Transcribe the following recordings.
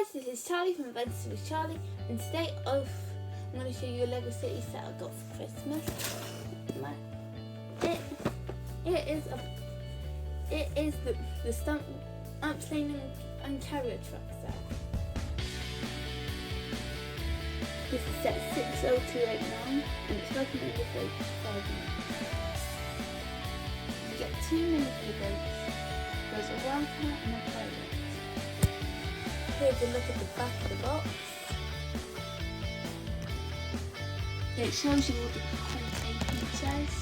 guys, this is Charlie from Adventures with Charlie, and today I'm going to show you a Lego City set I got for Christmas. It is the stunt plane and carrier truck set. This is set 60289 and it's recommended for 5 minutes. You get 2 minifigures. There's a wild cat and a pirate. Here's a look at the back of the box. It shows you all the holiday features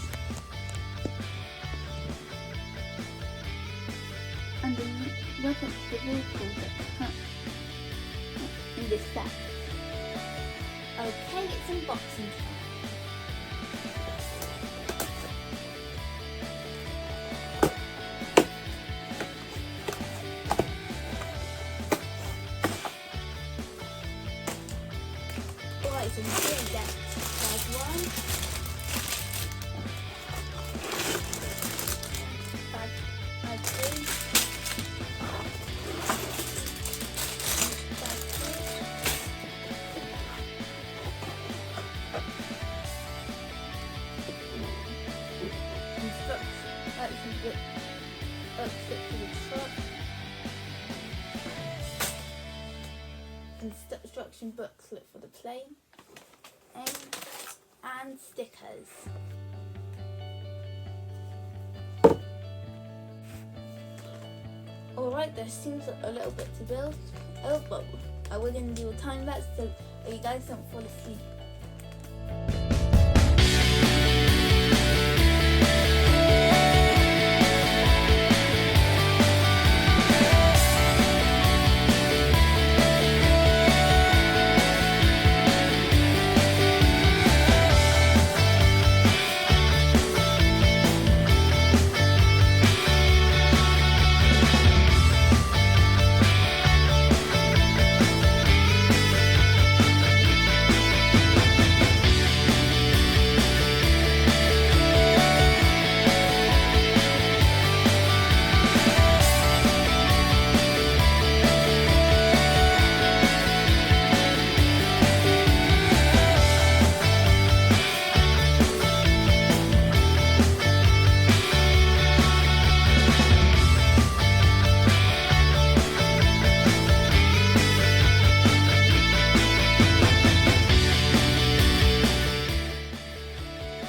and the reference to the vehicles that come in this set. Okay, it's unboxing time. Alright, so here we get bag 1, bag 2, bag 3, instruction booklet for the plane and stickers. Alright, there seems a little bit to build. Oh, but we're going to do a time lapse so you guys don't fall asleep.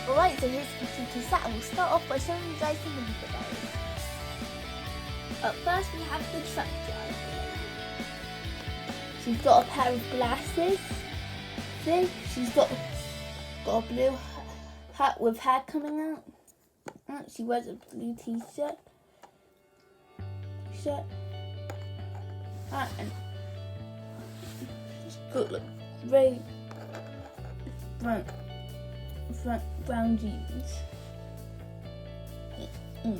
Alright, so here's the completed set, and we'll start off by showing you guys the minifigures. Up first we have the truck driver. She's got a pair of glasses. See? She's got a blue hat with hair coming out. She wears a blue t-shirt. And she's got like grey, brown jeans. And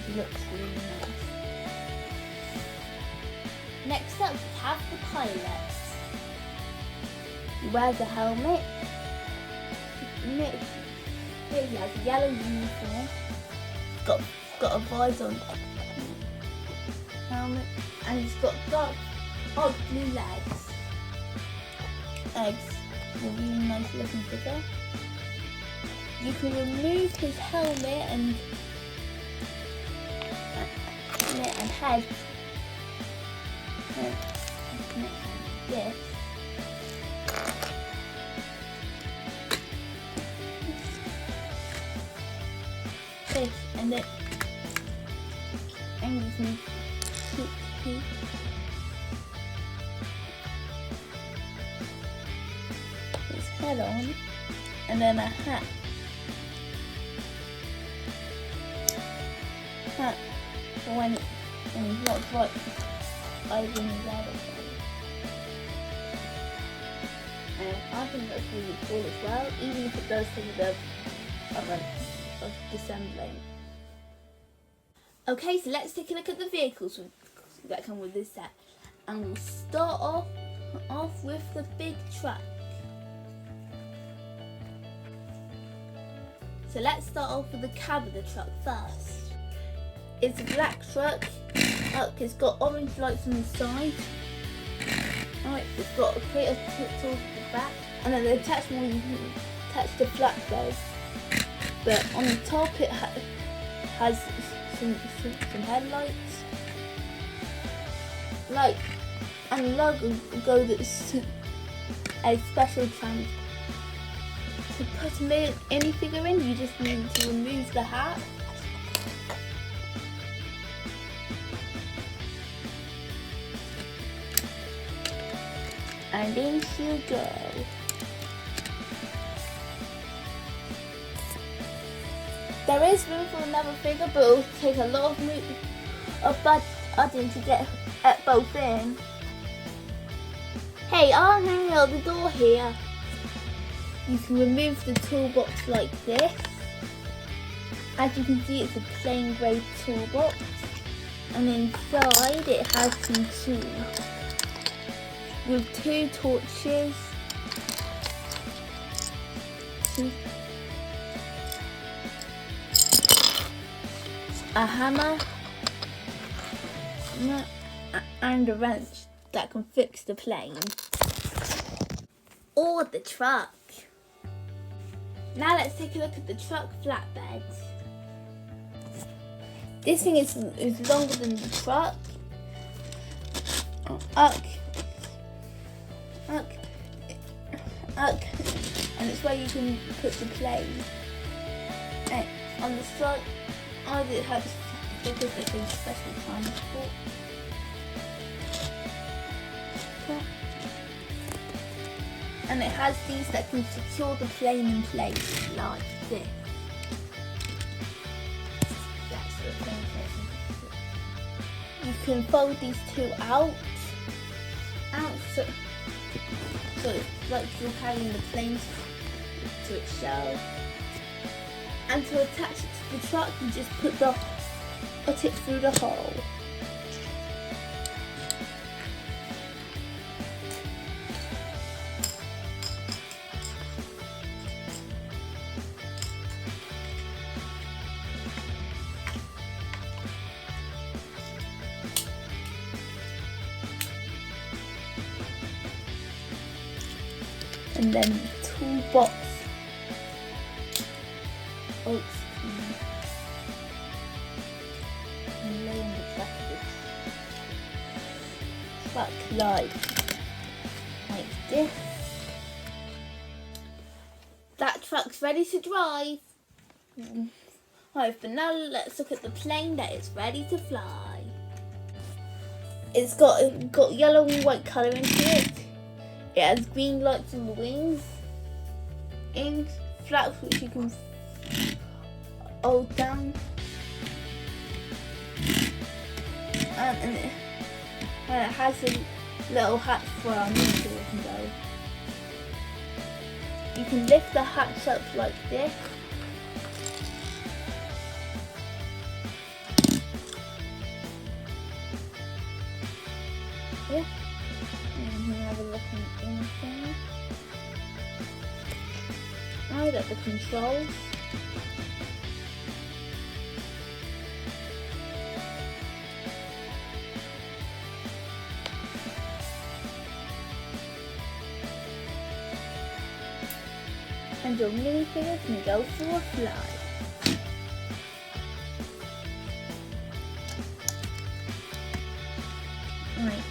she looks really nice. Next up we have the pilot. He wears a helmet. Here he has a yellow uniform. Got a visor on helmet, and he's got dark blue legs. A really nice looking figure. You can remove his helmet and head this and then you can keep his head on, and then a hat for when he's not quite opening his head. And I think that's really cool as well, even if it does take a bit of dissembling. Okay, so let's take a look at the vehicles that come with this set, and we'll start off with the big truck. So let's start off with the cab of the truck first. It's a black truck Look, it's got orange lights on the side. Alright, it's got a crater towards the back, and then the attachment you can attach the flatbed. But on the top it has some headlights. Like, and the logo goes a special chance. To put a minifigure in, you just need to remove the hat. And in she'll go. There is room for another figure, but it will take a lot of budding to get both in. Hey, I'll hang out the door here. You can remove the toolbox like this. As you can see, it's a plain grey toolbox. And inside it has some tools. With 2 torches. A hammer. And a wrench that can fix the plane. Or the truck. Now let's take a look at the truck flatbed. This thing is longer than the truck. And it's where you can put the plane. And on the side, it has because it's a special transport. And it has these that can secure the plane in place like this. That's the plane. You can fold these 2 out so it's like you're carrying the plane to its shell. And to attach it to the truck, you just put it through the hole. And then the toolbox. And lay on the back of the truck like this. That truck's ready to drive. Right, but now let's look at the plane that is ready to fly. It's got yellow and white colour into it. It has green lights on the wings, in flaps which you can hold down, and it has a little hatch where our meter can go. You can lift the hatch up like this. Yeah. Have a look inside. Now at the controls. And your minifigure can go for a fly. Right.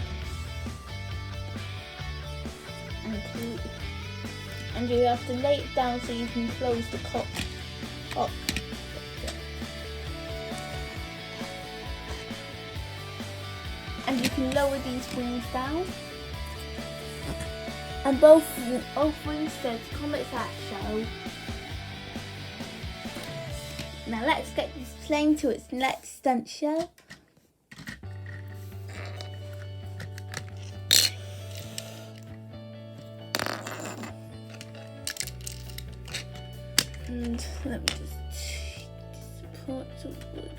And you have to lay it down so you can close the cockpit. And you can lower these wings down. And both wings says Comet's at show. Now let's get this plane to its next stunt show. And let me just support some wood.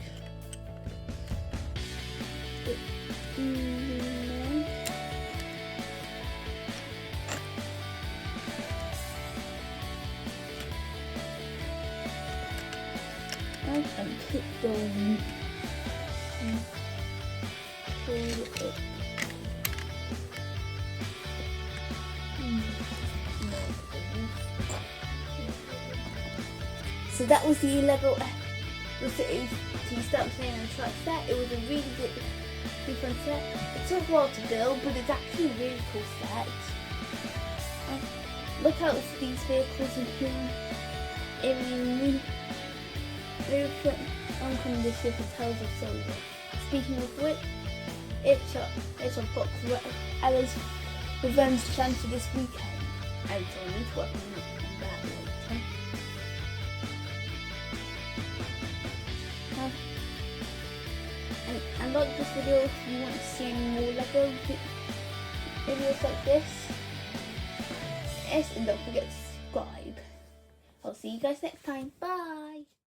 And put them pull it. So that was the Lego City Stunt Plane and Truck set. It was a really good fun set. It took a while to build, but it's actually a really cool set. Look out for these vehicles in here. Oncoming this year for Tales of Silver. Speaking of which, it's a book for Ella's revenge plan for this weekend. And so I need to work on that later. And like this video if you want to see more Lego videos like this. Yes, and don't forget to subscribe. I'll see you guys next time. Bye!